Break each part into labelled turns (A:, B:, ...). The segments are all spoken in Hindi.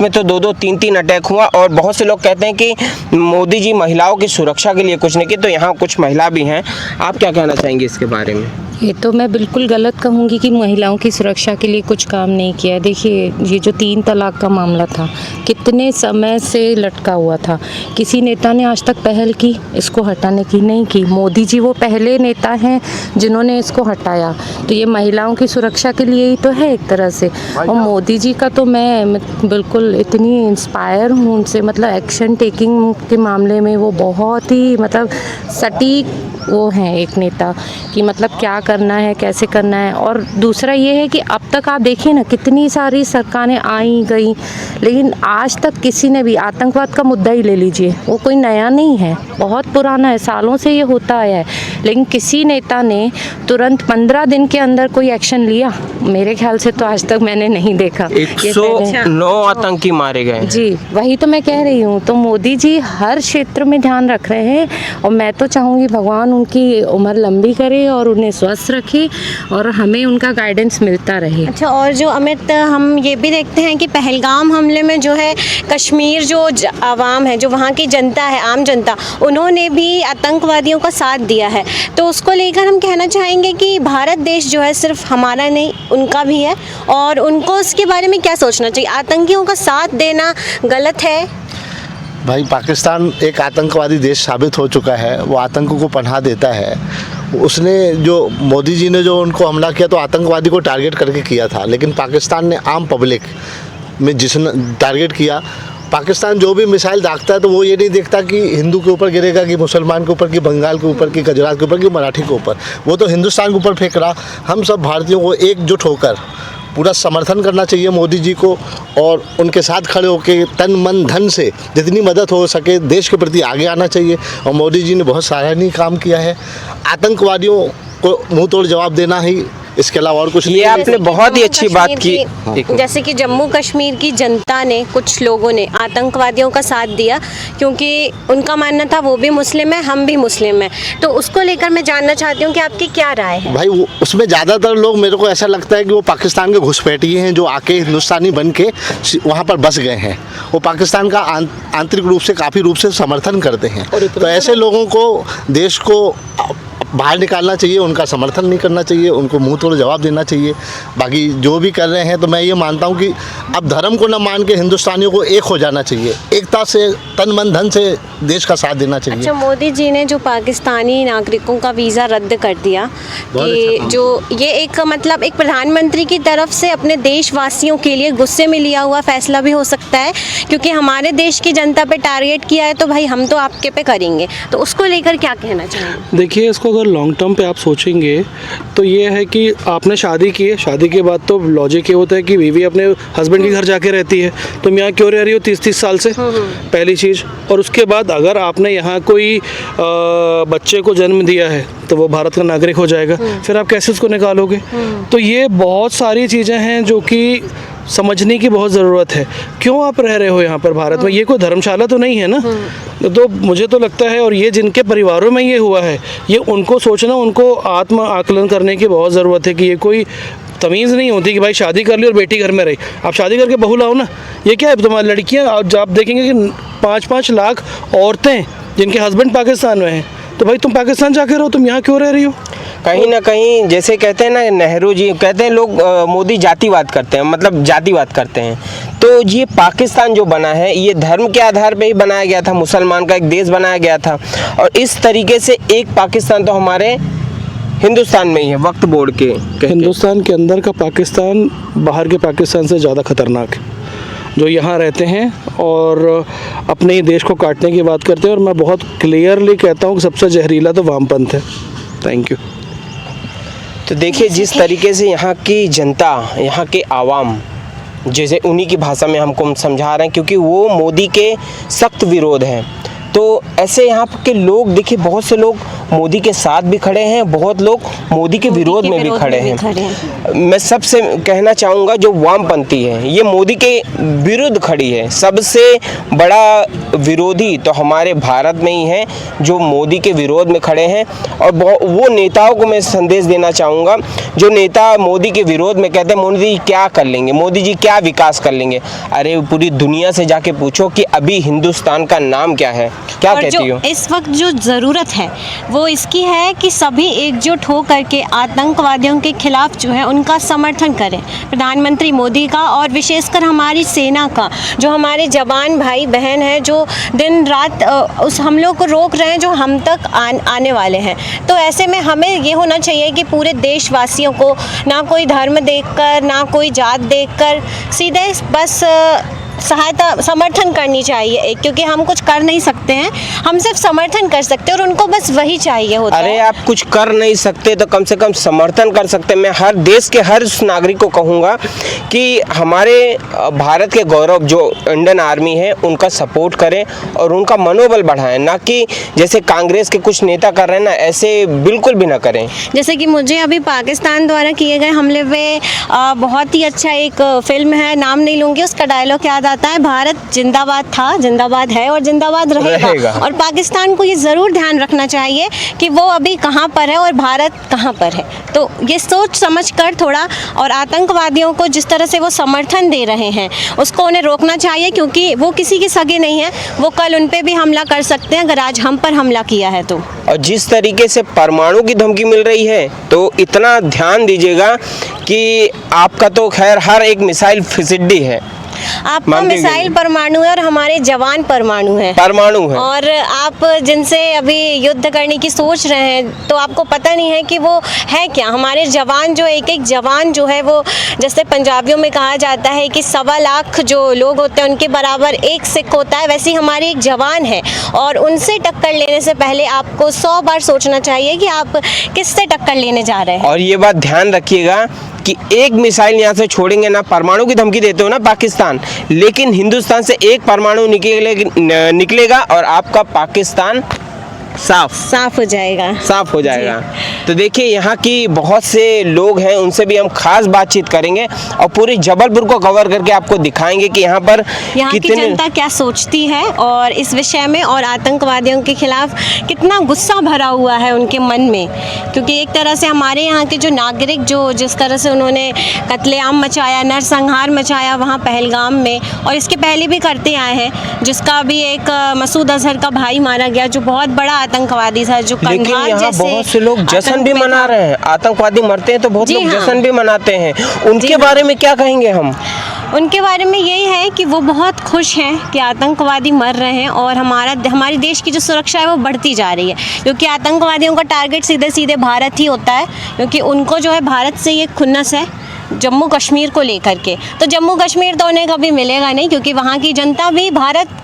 A: में तो 2-2, 3-3 अटैक हुआ और बहुत से लोग कहते हैं कि मोदी जी महिलाओं की सुरक्षा के लिए कुछ नहीं किए। तो यहाँ कुछ महिला भी हैं, आप क्या कहना चाहेंगे इसके बारे में?
B: ये तो मैं बिल्कुल गलत कहूँगी कि महिलाओं की सुरक्षा के लिए कुछ काम नहीं किया। देखिए, ये जो 3 तलाक का मामला था कितने समय से लटका हुआ था, किसी नेता ने आज तक पहल की इसको हटाने की? नहीं की। मोदी जी वो पहले नेता हैं जिन्होंने इसको हटाया। तो ये महिलाओं की सुरक्षा के लिए ही तो है एक तरह से। और मोदी जी का तो मैं बिल्कुल इतनी इंस्पायर हूँ उनसे, मतलब एक्शन टेकिंग के मामले में वो बहुत ही मतलब सटीक वो हैं एक नेता कि मतलब क्या करना है, कैसे करना है। और दूसरा ये है कि अब तक आप देखिए ना, कितनी सारी सरकारें आई गई, लेकिन आज तक किसी ने भी, आतंकवाद का मुद्दा ही ले लीजिए, वो कोई नया नहीं है, बहुत पुराना है, सालों से ये होता आया है, लेकिन किसी नेता ने तुरंत 15 दिन के अंदर कोई एक्शन लिया? मेरे ख्याल से तो आज तक मैंने नहीं देखा।
A: 109 आतंकी मारे गए
B: जी, वही तो मैं कह रही हूँ। तो मोदी जी हर क्षेत्र में ध्यान रख रहे हैं और मैं तो चाहूँगी भगवान उनकी उम्र लंबी करे और उन्हें स्वस्थ रखे और हमें उनका गाइडेंस मिलता रहे।
C: अच्छा, और जो अमित, हम ये भी देखते हैं कि पहलगाम हमले में जो है कश्मीर जो आवाम है, जो वहाँ की जनता है, आम जनता, उन्होंने भी आतंकवादियों का साथ दिया है। तो उसको लेकर हम कहना चाहेंगे कि भारत देश जो है सिर्फ हमारा नहीं, उनका भी है, और उनको उसके बारे में क्या सोचना चाहिए? आतंकियों का साथ देना गलत है?
D: भाई, पाकिस्तान एक आतंकवादी देश साबित हो चुका है, वो आतंक को पनाह देता है। उसने जो मोदी जी ने जो उनको हमला किया तो आतंकवादी को टारगेट करके किया था, लेकिन पाकिस्तान ने आम पब्लिक में जिसने टारगेट किया, पाकिस्तान जो भी मिसाइल दागता है तो वो ये नहीं देखता कि हिंदू के ऊपर गिरेगा, कि मुसलमान के ऊपर, कि बंगाल के ऊपर, कि गुजरात के ऊपर, कि मराठी के ऊपर, वो तो हिंदुस्तान के ऊपर फेंक रहा। हम सब भारतीयों को एकजुट होकर पूरा समर्थन करना चाहिए मोदी जी को और उनके साथ खड़े होकर तन मन धन से जितनी मदद हो सके देश के प्रति आगे आना चाहिए। और मोदी जी ने बहुत सराहनीय काम किया है। आतंकवादियों को मुंह तोड़ जवाब देना ही, इसके अलावा और कुछ नहीं।
A: ये आपने बहुत ही अच्छी बात की।
C: जैसे कि जम्मू कश्मीर की जनता ने, कुछ लोगों ने आतंकवादियों का साथ दिया क्योंकि उनका मानना था वो भी मुस्लिम है, हम भी मुस्लिम हैं। तो उसको लेकर मैं जानना चाहती हूँ कि आपकी क्या राय है?
D: भाई, उसमें ज़्यादातर लोग, मेरे को ऐसा लगता है कि वो पाकिस्तान के घुसपैठिए हैं जो आके हिंदुस्तानी बन के वहाँ पर बस गए हैं। वो पाकिस्तान का आंतरिक रूप से काफ़ी रूप से समर्थन करते हैं। तो ऐसे लोगों को देश को बाहर निकालना चाहिए, उनका समर्थन नहीं करना चाहिए, उनको मुंह तोड़ जवाब देना चाहिए। बाकी जो भी कर रहे हैं, तो मैं ये मानता हूँ कि अब धर्म को न मान के हिंदुस्तानियों को एक हो जाना चाहिए, एकता से, तन मन धन से देश का साथ देना चाहिए।
C: अच्छा, मोदी जी ने जो पाकिस्तानी नागरिकों का वीज़ा रद्द कर दिया, कि जो ये एक मतलब एक प्रधानमंत्री की तरफ से अपने देशवासियों के लिए गुस्से में लिया हुआ फैसला भी हो सकता है, क्योंकि हमारे देश की जनता पे टारगेट किया है, तो भाई हम तो आपके पे करेंगे। तो उसको लेकर क्या कहना चाहेंगे?
E: देखिए, इसको अगर लॉन्ग टर्म पे आप सोचेंगे तो ये है कि आपने शादी की है, शादी के बाद तो लॉजिक ये होता है कि बीवी अपने हस्बैंड के घर जाके रहती है। तुम यहाँ क्यों रह रही हो 30-30 साल से? पहली चीज़। और उसके बाद अगर आपने यहाँ कोई बच्चे को जन्म दिया है तो वो भारत का नागरिक हो जाएगा, फिर आप कैसे उसको निकालोगे? तो ये बहुत सारी चीज़ें हैं जो कि समझने की बहुत ज़रूरत है। क्यों आप रह रहे हो यहाँ पर भारत में? ये कोई धर्मशाला तो नहीं है ना। तो मुझे तो लगता है, और ये जिनके परिवारों में ये हुआ है, ये उनको सोचना, उनको आत्म आकलन करने की बहुत ज़रूरत है कि ये कोई तमीज़ नहीं होती कि भाई शादी कर ली और बेटी घर में रही। आप शादी करके बहू लाओ ना। ये क्या है, तुम्हारी लड़कियाँ, आप देखेंगे कि 5-5 लाख औरतें जिनके हस्बैंड पाकिस्तान में हैं, तो भाई तुम पाकिस्तान जाके रहो, तुम यहाँ क्यों रह रही हो?
A: कहीं ना कहीं जैसे कहते हैं ना, नेहरू जी कहते हैं, लोग मोदी जातिवाद करते हैं, मतलब जातिवाद करते हैं। तो ये पाकिस्तान जो बना है, ये धर्म के आधार पे ही बनाया गया था, मुसलमान का एक देश बनाया गया था। और इस तरीके से एक पाकिस्तान तो हमारे हिंदुस्तान में ही है, वक्फ बोर्ड के
E: हिंदुस्तान के अंदर का पाकिस्तान बाहर के पाकिस्तान से ज़्यादा खतरनाक है। जो यहाँ रहते हैं और अपने ही देश को काटने की बात करते हैं, और मैं बहुत क्लियरली कहता हूँ कि सबसे जहरीला तो वामपंथ है। Thank you.
A: तो देखिए, जिस तरीके से यहाँ की जनता, यहाँ के आवाम, जैसे उन्हीं की भाषा में हमको समझा रहे हैं, क्योंकि वो मोदी के सख्त विरोध हैं। तो ऐसे यहाँ के लोग देखिए, बहुत से लोग मोदी के साथ भी खड़े हैं, बहुत लोग मोदी के विरोध में भी खड़े हैं। मैं सबसे कहना चाहूँगा जो वामपंथी है ये मोदी के विरुद्ध खड़ी है। सबसे बड़ा विरोधी तो हमारे भारत में ही है जो मोदी के विरोध में खड़े हैं। और वो नेताओं को मैं संदेश देना चाहूँगा जो नेता मोदी के विरोध में कहते हैं मोदी जी क्या कर लेंगे, मोदी जी क्या विकास कर लेंगे। अरे पूरी दुनिया से जाके पूछो कि अभी हिंदुस्तान का नाम क्या है, क्या
C: और
A: कहती हो?
C: इस वक्त जो ज़रूरत है वो इसकी है कि सभी एकजुट हो करके आतंकवादियों के खिलाफ जो है उनका समर्थन करें, प्रधानमंत्री मोदी का और विशेषकर हमारी सेना का, जो हमारे जवान भाई बहन हैं जो दिन रात उस हमलों को रोक रहे हैं जो हम तक आने वाले हैं। तो ऐसे में हमें ये होना चाहिए कि पूरे देशवासियों को ना कोई धर्म देखकर ना कोई जात देखकर सीधे बस सहायता समर्थन करनी चाहिए, क्योंकि हम कुछ कर नहीं सकते हैं, हम सिर्फ समर्थन कर सकते हैं और उनको बस वही चाहिए होता है।
A: अरे आप कुछ कर नहीं सकते तो कम से कम समर्थन कर सकते हैं। मैं हर देश के हर उस नागरिक को कहूँगा कि हमारे भारत के गौरव जो इंडियन आर्मी है उनका सपोर्ट करें और उनका मनोबल बढ़ाएं, ना कि जैसे कांग्रेस के कुछ नेता कर रहे हैं ना, ऐसे बिल्कुल भी ना करें।
C: जैसे कि मुझे अभी पाकिस्तान द्वारा किए गए हमले में बहुत ही अच्छा एक फिल्म है, नाम नहीं लूँगी, उसका डायलॉग याद आता है, भारत जिंदाबाद था, जिंदाबाद है और जिंदाबाद रहेगा। और पाकिस्तान को ये ज़रूर ध्यान रखना चाहिए कि वो अभी कहाँ पर है और भारत कहाँ पर है। तो ये सोच समझ कर थोड़ा, और आतंकवादियों को जिस तरह से वो समर्थन दे रहे हैं उसको उन्हें रोकना चाहिए, क्योंकि वो किसी के सगे नहीं है, वो कल उन पे भी हमला कर सकते हैं अगर आज हम पर हमला किया है तो।
A: और जिस तरीके से परमाणु की धमकी मिल रही है तो इतना ध्यान दीजिएगा कि आपका तो खैर हर एक मिसाइल फिसिड्डी है,
C: आपका मिसाइल परमाणु है और हमारे जवान परमाणु है। और आप जिनसे अभी युद्ध करने की सोच रहे हैं तो आपको पता नहीं है कि वो है क्या। हमारे जवान जो एक जवान जो है वो, जैसे पंजाबियों में कहा जाता है कि 1.25 लाख जो लोग होते हैं उनके बराबर एक सिख होता है, वैसे हमारी एक जवान है और उनसे टक्कर लेने से पहले आपको 100 बार सोचना चाहिए कि आप किससे टक्कर लेने जा रहे हैं।
A: और ये बात ध्यान रखिएगा कि एक मिसाइल यहाँ से छोड़ेंगे ना, परमाणु की धमकी देते हो ना पाकिस्तान, लेकिन हिंदुस्तान से एक परमाणु निकलेगा और आपका पाकिस्तान साफ हो जाएगा। तो देखिए यहाँ की बहुत से लोग हैं, उनसे भी हम खास बातचीत करेंगे और पूरी जबलपुर को कवर करके आपको दिखाएंगे कि यहाँ
C: की जनता क्या सोचती है और इस विषय में, और आतंकवादियों के खिलाफ कितना गुस्सा भरा हुआ है उनके मन में। क्योंकि एक तरह से हमारे यहाँ के जो नागरिक जो जिस तरह से उन्होंने कत्लेआम मचाया, नरसंहार मचाया वहाँ पहलगाम में, और इसके पहले भी करते आए हैं, जिसका भी एक मसूद अजहर का भाई मारा गया जो बहुत बड़ा आतंकवादी था, जो
A: लेकिन यहाँ बहुत से लोग जश्न भी मना रहे हैं। आतंकवादी मरते हैं तो बहुत लोग जश्न भी मनाते हैं। उनके बारे में क्या कहेंगे हम?
C: उनके बारे में यही है कि वो बहुत खुश हैं कि आतंकवादी मर रहे हैं और हमारे देश की जो सुरक्षा है वो बढ़ती जा रही है, क्योंकि आतंकवादियों का टारगेट सीधे सीधे भारत ही होता है, क्योंकि उनको जो है भारत से ये खुन्नस है जम्मू कश्मीर को लेकर के। तो जम्मू कश्मीर तो उन्हें कभी मिलेगा नहीं, क्योंकि वहाँ की जनता भी भारत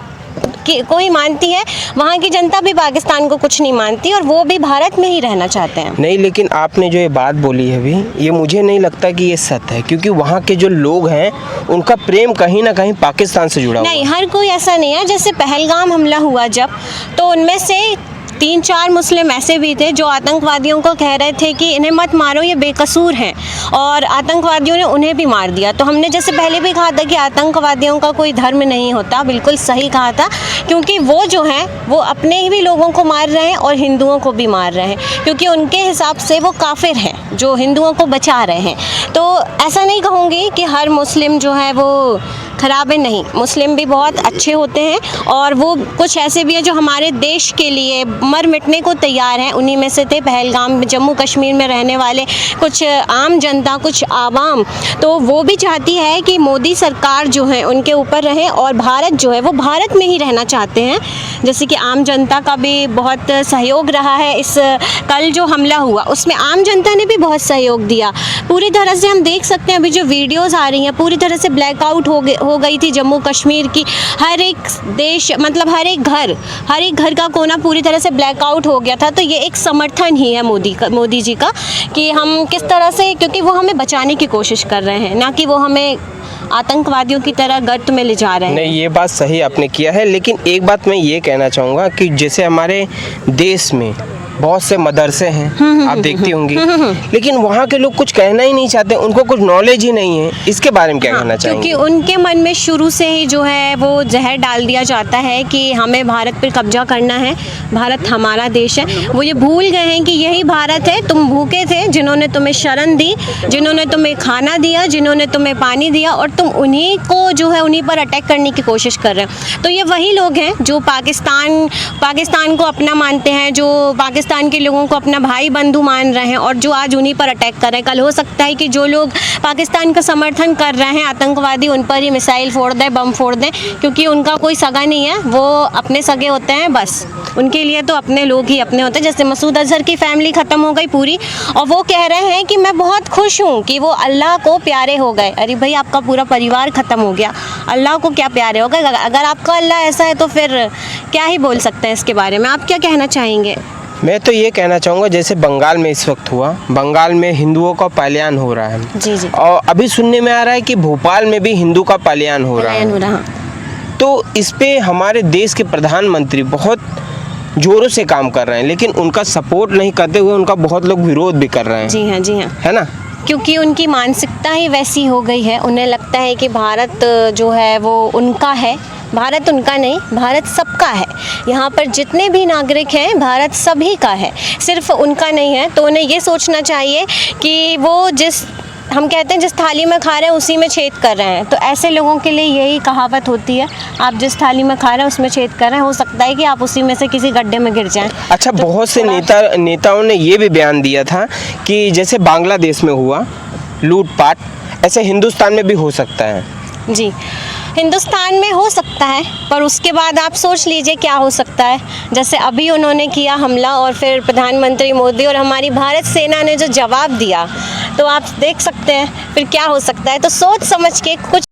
C: को ही मानती है, वहाँ की जनता भी पाकिस्तान को कुछ नहीं मानती और वो भी भारत में ही रहना चाहते हैं।
A: नहीं, लेकिन आपने जो ये बात बोली है अभी, ये मुझे नहीं लगता कि ये सत्य है, क्योंकि वहाँ के जो लोग हैं उनका प्रेम कहीं ना कहीं पाकिस्तान से जुड़ा हुआ है।
C: नहीं, हर कोई ऐसा नहीं है। जैसे पहलगाम हमला हुआ जब, तो उनमें से 3-4 मुस्लिम ऐसे भी थे जो आतंकवादियों को कह रहे थे कि इन्हें मत मारो, ये बेकसूर हैं, और आतंकवादियों ने उन्हें भी मार दिया। तो हमने जैसे पहले भी कहा था कि आतंकवादियों का कोई धर्म नहीं होता, बिल्कुल सही कहा था, क्योंकि वो जो हैं वो अपने ही भी लोगों को मार रहे हैं और हिंदुओं को भी मार रहे हैं, क्योंकि उनके हिसाब से वो काफिर हैं जो हिंदुओं को बचा रहे हैं। तो ऐसा नहीं कहूँगी कि हर मुस्लिम जो है वो खराब है, नहीं, मुस्लिम भी बहुत अच्छे होते हैं और वो कुछ ऐसे भी हैं जो हमारे देश के लिए मर मिटने को तैयार हैं। उन्हीं में से थे पहलगाम जम्मू कश्मीर में रहने वाले कुछ आम जनता, कुछ आवाम। तो वो भी चाहती है कि मोदी सरकार जो है उनके ऊपर रहे और भारत जो है वो भारत में ही रहना चाहते हैं। जैसे कि आम जनता का भी बहुत सहयोग रहा है। इस कल जो हमला हुआ उसमें आम जनता ने भी बहुत सहयोग दिया। पूरी तरह से हम देख सकते हैं अभी जो वीडियोज़ आ रही हैं, पूरी तरह से ब्लैकआउट हो गई थी जम्मू कश्मीर की। हर एक देश, मतलब हर एक घर का कोना पूरी तरह से ब्लैकआउट हो गया था। तो ये एक समर्थन ही है मोदी जी का, कि हम किस तरह से, क्योंकि वो हमें बचाने की कोशिश कर रहे हैं, ना कि वो हमें आतंकवादियों की तरह गर्त में ले जा रहे हैं।
A: नहीं, ये बात सही आपने किया है, लेकिन एक बात मैं ये कहना चाहूँगा कि जैसे हमारे देश में बहुत से मदरसे हैं, आप देखती होंगी, लेकिन वहाँ के लोग कुछ कहना ही नहीं चाहते, उनको कुछ नॉलेज ही नहीं है। इसके बारे में क्या कहना चाहेंगे?
C: क्योंकि उनके मन में शुरू से ही जो है वो जहर डाल दिया जाता है कि हमें भारत पर कब्जा करना है, भारत हमारा देश है। वो ये भूल गए हैं कि यही भारत है, तुम भूखे थे, जिन्होंने तुम्हें शरण दी, जिन्होंने तुम्हें खाना दिया, जिन्होंने तुम्हें पानी दिया, और तुम उन्हीं को जो है उन्हीं पर अटैक करने की कोशिश कर रहे हो। तो ये वही लोग हैं जो पाकिस्तान को अपना मानते हैं, जो पाकिस्तान के लोगों को अपना भाई बंधु मान रहे हैं, और जो आज उन्हीं पर अटैक कर रहे हैं। कल हो सकता है कि जो लोग पाकिस्तान का समर्थन कर रहे हैं आतंकवादी, उन पर ही मिसाइल फोड़ दें, बम फोड़ दें, क्योंकि उनका कोई सगा नहीं है, वो अपने सगे होते हैं बस। उनके लिए तो अपने लोग ही अपने होते हैं। जैसे मसूद अजहर की फैमिली ख़त्म हो गई पूरी, और वो कह रहे हैं कि मैं बहुत खुश हूँ कि वो अल्लाह को प्यारे हो गए। अरे भाई, आपका पूरा परिवार ख़त्म हो गया, अल्लाह को क्या प्यारे हो गए? अगर आपका अल्लाह ऐसा है तो फिर क्या ही बोल सकते हैं इसके बारे में। आप क्या कहना चाहेंगे?
A: मैं तो ये कहना चाहूँगा, जैसे बंगाल में इस वक्त हुआ, बंगाल में हिंदुओं का पलायन हो रहा है
C: जी जी,
A: और अभी सुनने में आ रहा है कि भोपाल में भी हिंदू का पलायन हो रहा
C: पलायन हो
A: है।
C: रहा।
A: तो इस पे हमारे देश के प्रधानमंत्री बहुत जोरों से काम कर रहे हैं, लेकिन उनका सपोर्ट नहीं करते हुए उनका बहुत लोग विरोध भी कर रहे हैं,
C: जी हाँ, जी हाँ।
A: है ना?
C: क्योंकि उनकी मानसिकता ही वैसी हो गई है। उन्हें लगता है कि भारत जो है वो उनका है। भारत उनका नहीं, भारत सबका है। यहाँ पर जितने भी नागरिक हैं, भारत सभी का है, सिर्फ उनका नहीं है। तो उन्हें ये सोचना चाहिए कि वो हम कहते हैं जिस थाली में खा रहे हैं उसी में छेद कर रहे हैं। तो ऐसे लोगों के लिए यही कहावत होती है, आप जिस थाली में खा रहे हैं उसमें छेद कर रहे हैं, हो सकता है कि आप उसी में से किसी गड्ढे में गिर जाएं।
A: अच्छा,
C: तो
A: बहुत से
C: थोड़ा-
A: नेताओं ने ये भी बयान दिया था कि जैसे बांग्लादेश में हुआ लूटपाट, ऐसे हिंदुस्तान में भी हो सकता है।
C: जी, हिंदुस्तान में हो सकता है, पर उसके बाद आप सोच लीजिए क्या हो सकता है। जैसे अभी उन्होंने किया हमला, और फिर प्रधानमंत्री मोदी और हमारी भारत सेना ने जो जवाब दिया, तो आप देख सकते हैं फिर क्या हो सकता है। तो सोच समझ के कुछ